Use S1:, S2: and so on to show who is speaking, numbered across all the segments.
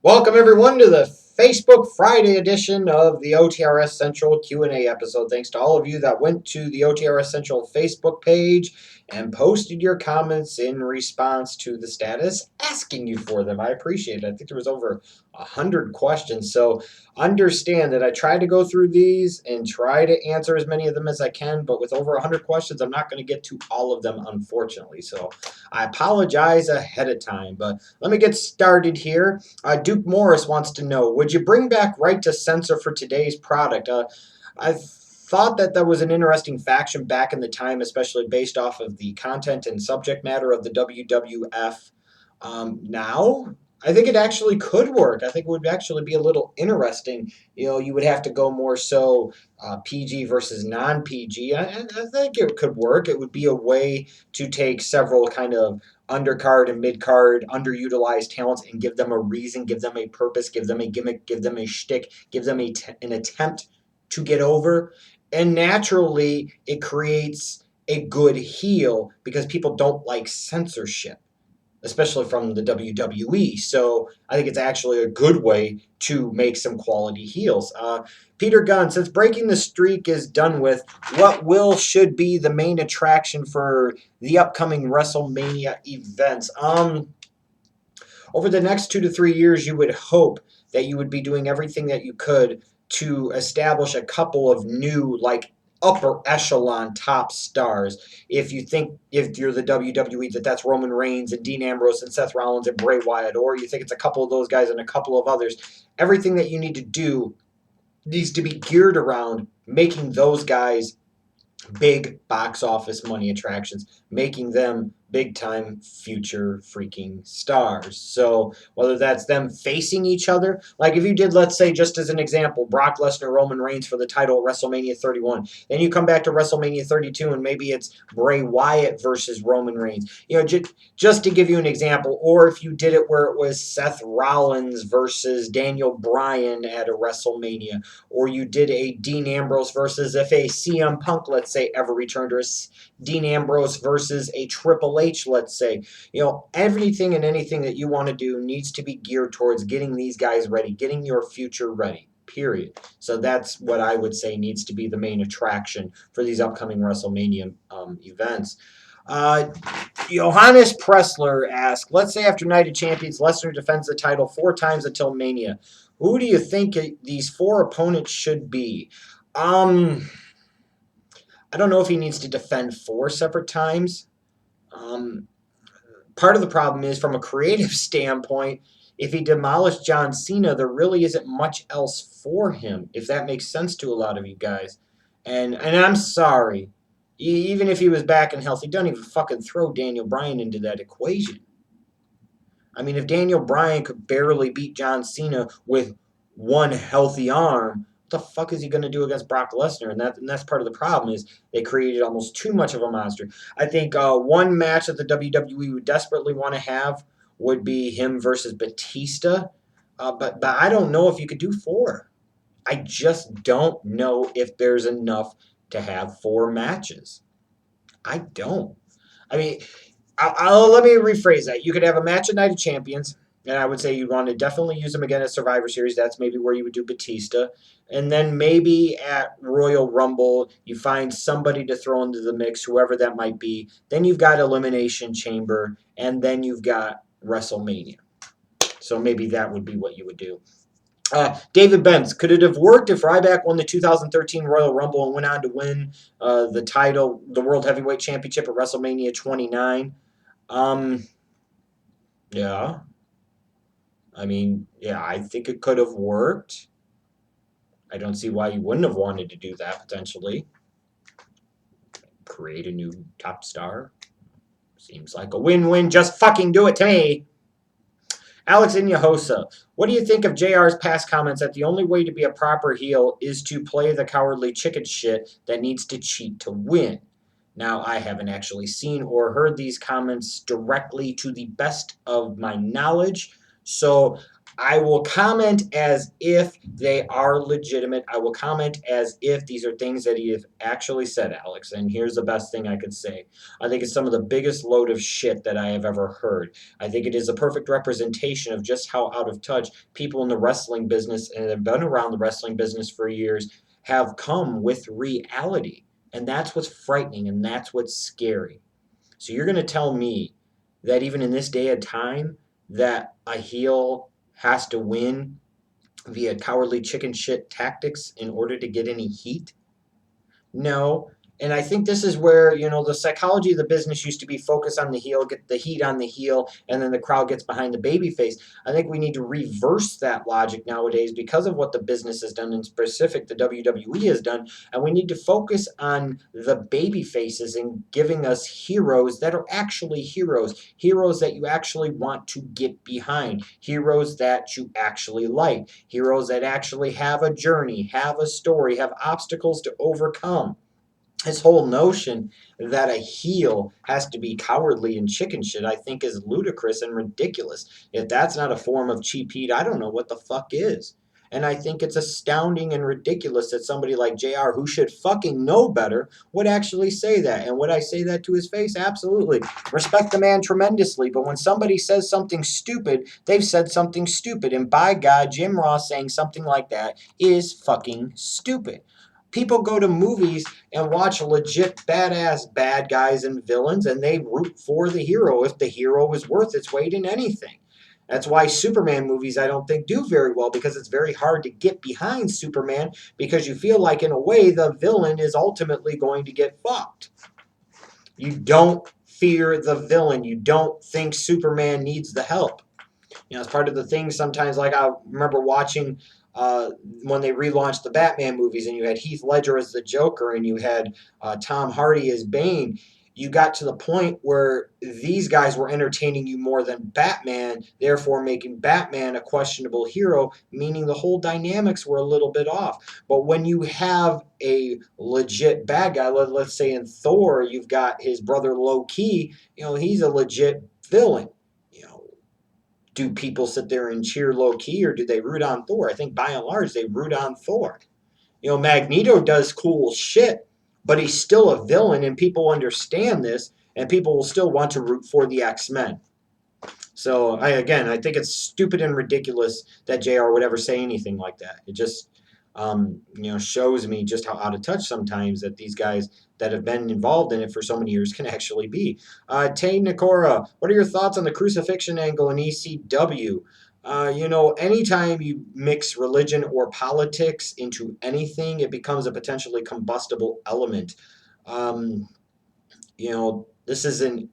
S1: Welcome everyone to the Facebook Friday edition of the OTRS Central Q&A episode. Thanks to all of you that went to the OTRS Central Facebook page and posted your comments in response to the status, asking you for them. I appreciate it. I think there was over 100 questions, so understand that I try to go through these and try to answer as many of them as I can, but with over 100 questions, I'm not going to get to all of them, unfortunately. So I apologize ahead of time, but let me get started here. Duke Morris wants to know, would you bring back right to censor for today's product? I thought that was an interesting faction back in the time, especially based off of the content and subject matter of the WWF. Now, I think it actually could work. I think it would actually be a little interesting. You would have to go more so PG versus non-PG. I think it could work. It would be a way to take several kind of undercard and mid-card underutilized talents and give them a reason, give them a purpose, give them a gimmick, give them a shtick, give them an attempt to get over. And naturally, it creates a good heel because people don't like censorship, especially from the WWE. So I think it's actually a good way to make some quality heels. Peter Gunn, since breaking the streak is done with, what should be the main attraction for the upcoming WrestleMania events? Over the next 2 to 3 years, you would hope that you would be doing everything that you could to establish a couple of new, like, upper echelon top stars. If you're the WWE, that's Roman Reigns and Dean Ambrose and Seth Rollins and Bray Wyatt, or you think it's a couple of those guys and a couple of others, everything that you need to do needs to be geared around making those guys big box office money attractions, making them big time future freaking stars. So whether that's them facing each other, like if you did, let's say, just as an example, Brock Lesnar, Roman Reigns for the title at WrestleMania 31, then you come back to WrestleMania 32 and maybe it's Bray Wyatt versus Roman Reigns. Just to give you an example, or if you did it where it was Seth Rollins versus Daniel Bryan at a WrestleMania, or you did a Dean Ambrose versus, if a CM Punk, let's say, ever returned, or a Dean Ambrose versus a Triple H, let's say. Everything and anything that you want to do needs to be geared towards getting these guys ready, getting your future ready. Period. So that's what I would say needs to be the main attraction for these upcoming WrestleMania events. Uh, Johannes Pressler asked, let's say after Night of Champions, Lesnar defends the title 4 times until Mania. Who do you think these 4 opponents should be? I don't know if he needs to defend 4 separate times. Um, Part of the problem is, from a creative standpoint, if he demolished John Cena, there really isn't much else for him, if that makes sense to a lot of you guys. And I'm sorry. Even if he was back and healthy, don't even fucking throw Daniel Bryan into that equation. I mean, if Daniel Bryan could barely beat John Cena with one healthy arm, what the fuck is he going to do against Brock Lesnar? And that's part of the problem is they created almost too much of a monster. I think one match that the WWE would desperately want to have would be him versus Batista. But I don't know if you could do 4. I just don't know if there's enough to have 4 matches. I don't. I mean, let me rephrase that. You could have a match at Night of Champions, and I would say you'd want to definitely use them again at Survivor Series. That's maybe where you would do Batista. And then maybe at Royal Rumble, you find somebody to throw into the mix, whoever that might be. Then you've got Elimination Chamber, and then you've got WrestleMania. So maybe that would be what you would do. David Benz, could it have worked if Ryback won the 2013 Royal Rumble and went on to win the title, the World Heavyweight Championship at WrestleMania 29? Yeah. I mean, yeah, I think it could have worked. I don't see why you wouldn't have wanted to do that potentially. Create a new top star. Seems like a win-win. Just fucking do it to me. Alex Inyahosa, what do you think of JR's past comments that the only way to be a proper heel is to play the cowardly chicken shit that needs to cheat to win? Now, I haven't actually seen or heard these comments directly to the best of my knowledge, so I will comment as if they are legitimate. I will comment as if these are things that he has actually said, Alex. And here's the best thing I could say. I think it's some of the biggest load of shit that I have ever heard. I think it is a perfect representation of just how out of touch people in the wrestling business and have been around the wrestling business for years have come with reality. And that's what's frightening and that's what's scary. So you're going to tell me that even in this day and time, that a heel has to win via cowardly chicken shit tactics in order to get any heat? No. And I think this is where, the psychology of the business used to be focus on the heel, get the heat on the heel, and then the crowd gets behind the baby face. I think we need to reverse that logic nowadays because of what the business has done, in specific the WWE has done, and we need to focus on the baby faces and giving us heroes that are actually heroes that you actually want to get behind, heroes that you actually like, heroes that actually have a journey, have a story, have obstacles to overcome. This whole notion that a heel has to be cowardly and chicken shit, I think, is ludicrous and ridiculous. If that's not a form of cheap heat, I don't know what the fuck is. And I think it's astounding and ridiculous that somebody like JR, who should fucking know better, would actually say that. And would I say that to his face? Absolutely. Respect the man tremendously. But when somebody says something stupid, they've said something stupid. And by God, Jim Ross saying something like that is fucking stupid. People go to movies and watch legit badass bad guys and villains, and they root for the hero if the hero is worth its weight in anything. That's why Superman movies, I don't think, do very well, because it's very hard to get behind Superman, because you feel like, in a way, the villain is ultimately going to get fucked. You don't fear the villain. You don't think Superman needs the help. It's part of the thing sometimes. Like, I remember watching when they relaunched the Batman movies, and you had Heath Ledger as the Joker, and you had Tom Hardy as Bane. You got to the point where these guys were entertaining you more than Batman, therefore making Batman a questionable hero, meaning the whole dynamics were a little bit off. But when you have a legit bad guy, let's say in Thor, you've got his brother Loki, he's a legit villain. Do people sit there and cheer Loki, or do they root on Thor? I think by and large they root on Thor. Magneto does cool shit, but he's still a villain, and people understand this, and people will still want to root for the X-Men. So I think it's stupid and ridiculous that JR would ever say anything like that. It just shows me just how out of touch sometimes that these guys that have been involved in it for so many years can actually be. Tay Nikora, what are your thoughts on the crucifixion angle in ECW? Anytime you mix religion or politics into anything, it becomes a potentially combustible element. Um, this is an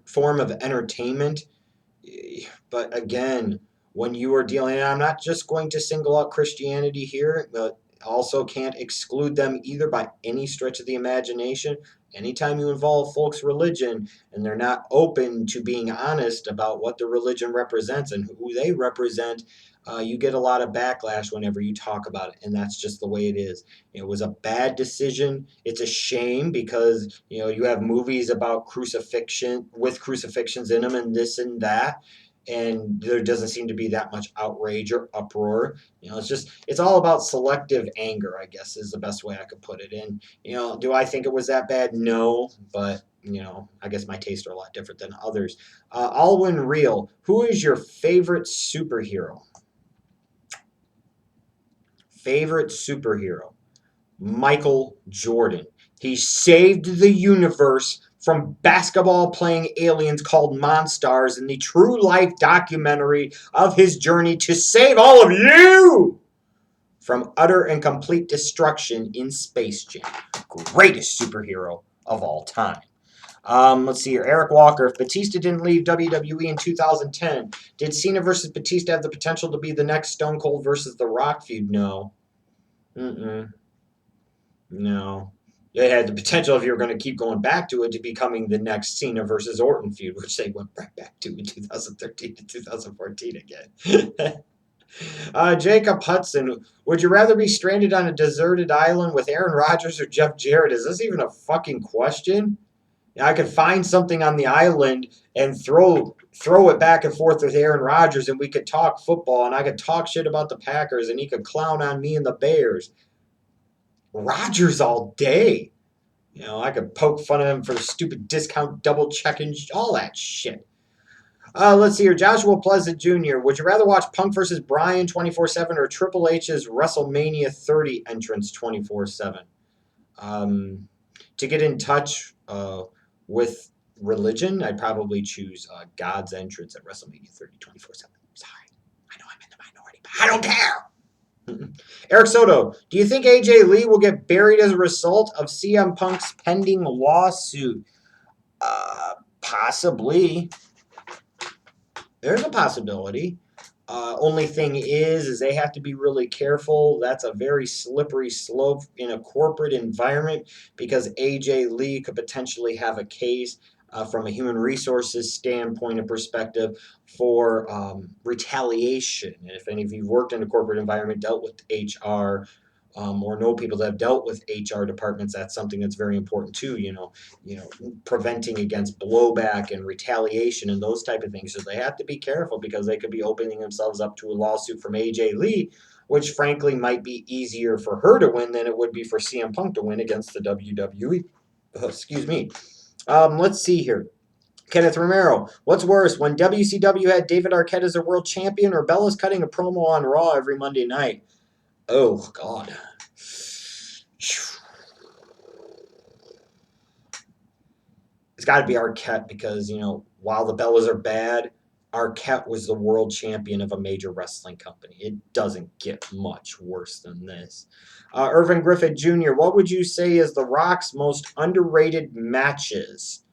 S1: form of entertainment. But again, when you are dealing, and I'm not just going to single out Christianity here, but also can't exclude them either by any stretch of the imagination. Anytime you involve folks' religion and they're not open to being honest about what the religion represents and who they represent, you get a lot of backlash whenever you talk about it, and that's just the way it is. It was a bad decision. It's a shame because you have movies about crucifixion with crucifixions in them and this and that, and there doesn't seem to be that much outrage or uproar. It's all about selective anger, I guess, is the best way I could put it. And do I think it was that bad? No, but I guess my tastes are a lot different than others. Alwyn Real, who is your favorite superhero? Favorite superhero? Michael Jordan. He saved the universe from basketball playing aliens called Monstars in the true life documentary of his journey to save all of you from utter and complete destruction in Space Jam. Greatest superhero of all time. Let's see here. Eric Walker. If Batista didn't leave WWE in 2010, did Cena versus Batista have the potential to be the next Stone Cold versus The Rock feud? No. No. They had the potential, if you were going to keep going back to it, to becoming the next Cena versus Orton feud, which they went right back to in 2013 to 2014 again. Jacob Hudson, would you rather be stranded on a deserted island with Aaron Rodgers or Jeff Jarrett? Is this even a fucking question? I could find something on the island and throw it back and forth with Aaron Rodgers, and we could talk football, and I could talk shit about the Packers, and he could clown on me and the Bears. Rodgers all day. I could poke fun of him for stupid discount double checking, all that shit. Let's see here. Joshua Pleasant Jr. Would you rather watch Punk versus Bryan 24/7 or Triple H's WrestleMania 30 entrance 24/7? To get in touch with religion, I'd probably choose God's entrance at WrestleMania 30 24/7. Sorry, I know I'm in the minority, but I don't care. Eric Soto, do you think AJ Lee will get buried as a result of CM Punk's pending lawsuit? Possibly. There's a possibility. Only thing is they have to be really careful. That's a very slippery slope in a corporate environment because AJ Lee could potentially have a case from a human resources standpoint and perspective for retaliation. And if any of you worked in a corporate environment, dealt with HR, or know people that have dealt with HR departments, that's something that's very important too. Preventing against blowback and retaliation and those type of things. So they have to be careful because they could be opening themselves up to a lawsuit from AJ Lee, which frankly might be easier for her to win than it would be for CM Punk to win against the WWE. Excuse me. Let's see here. Kenneth Romero, what's worse, when WCW had David Arquette as a world champion or Bella's cutting a promo on Raw every Monday night? Oh, God. It's got to be Arquette because, while the Bellas are bad, Arquette was the world champion of a major wrestling company. It doesn't get much worse than this. Irvin Griffith Jr., what would you say is The Rock's most underrated matches?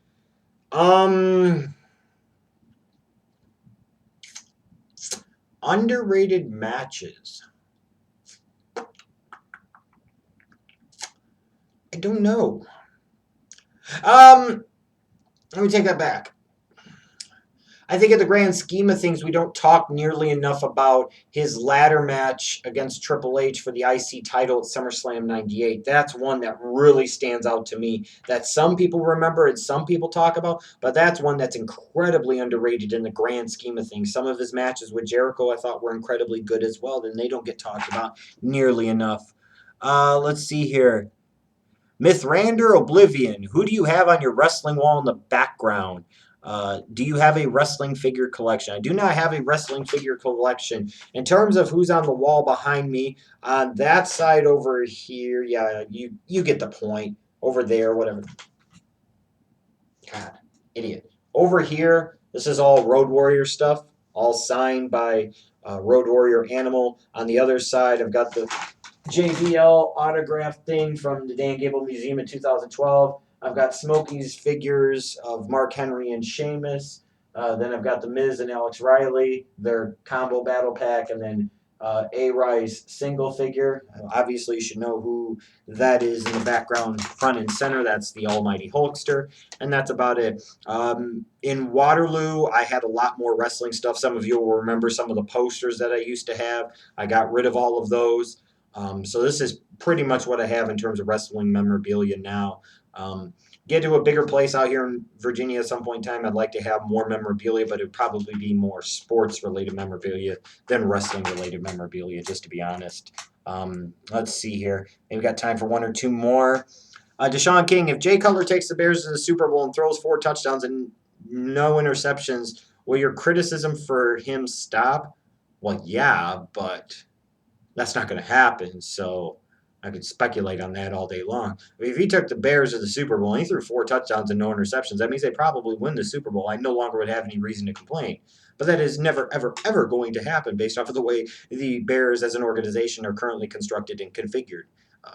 S1: Underrated matches. I don't know. Let me take that back. I think in the grand scheme of things, we don't talk nearly enough about his ladder match against Triple H for the IC title at SummerSlam 98. That's one that really stands out to me that some people remember and some people talk about, but that's one that's incredibly underrated in the grand scheme of things. Some of his matches with Jericho I thought were incredibly good as well, and they don't get talked about nearly enough. Let's see here. Mythrander Oblivion, who do you have on your wrestling wall in the background? Do you have a wrestling figure collection? I do not have a wrestling figure collection. In terms of who's on the wall behind me, on that side over here, yeah, you get the point. Over there, whatever. God, idiot. Over here, this is all Road Warrior stuff, all signed by Road Warrior Animal. On the other side, I've got the JBL autograph thing from the Dan Gable Museum in 2012. I've got Smokey's figures of Mark Henry and Sheamus. Then I've got the Miz and Alex Riley, their combo battle pack, and then A-Rice single figure. Obviously, you should know who that is in the background, front and center. That's the Almighty Hulkster, and that's about it. In Waterloo, I had a lot more wrestling stuff. Some of you will remember some of the posters that I used to have. I got rid of all of those. So this is pretty much what I have in terms of wrestling memorabilia now. Get to a bigger place out here in Virginia at some point in time. I'd like to have more memorabilia, but it would probably be more sports-related memorabilia than wrestling-related memorabilia, just to be honest. Let's see here. Maybe we've got time for one or two more. Deshaun King, if Jay Cutler takes the Bears to the Super Bowl and throws 4 touchdowns and no interceptions, will your criticism for him stop? Well, yeah, but that's not going to happen. So I could speculate on that all day long. I mean, if he took the Bears to the Super Bowl and he threw 4 touchdowns and no interceptions, that means they probably win the Super Bowl. I no longer would have any reason to complain. But that is never, ever, ever going to happen based off of the way the Bears as an organization are currently constructed and configured.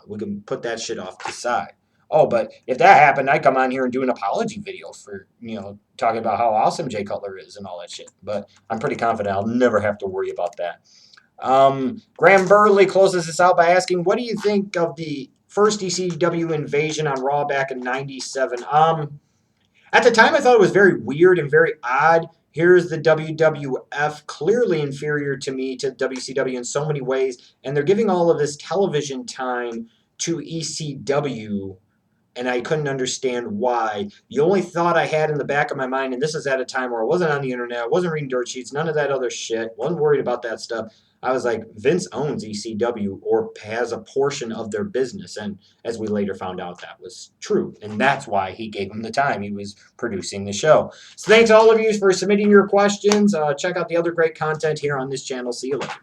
S1: We can put that shit off to the side. Oh, but if that happened, I'd come on here and do an apology video for, talking about how awesome Jay Cutler is and all that shit. But I'm pretty confident I'll never have to worry about that. Graham Burley closes this out by asking, what do you think of the first ECW invasion on Raw back in 97? At the time, I thought it was very weird and very odd. Here's the WWF, clearly inferior to me, to WCW in so many ways, and they're giving all of this television time to ECW. and I couldn't understand why. The only thought I had in the back of my mind, and this is at a time where I wasn't on the internet, I wasn't reading dirt sheets, none of that other shit, wasn't worried about that stuff. I was like, Vince owns ECW or has a portion of their business. And as we later found out, that was true. And that's why he gave him the time. He was producing the show. So thanks all of you for submitting your questions. Check out the other great content here on this channel. See you later.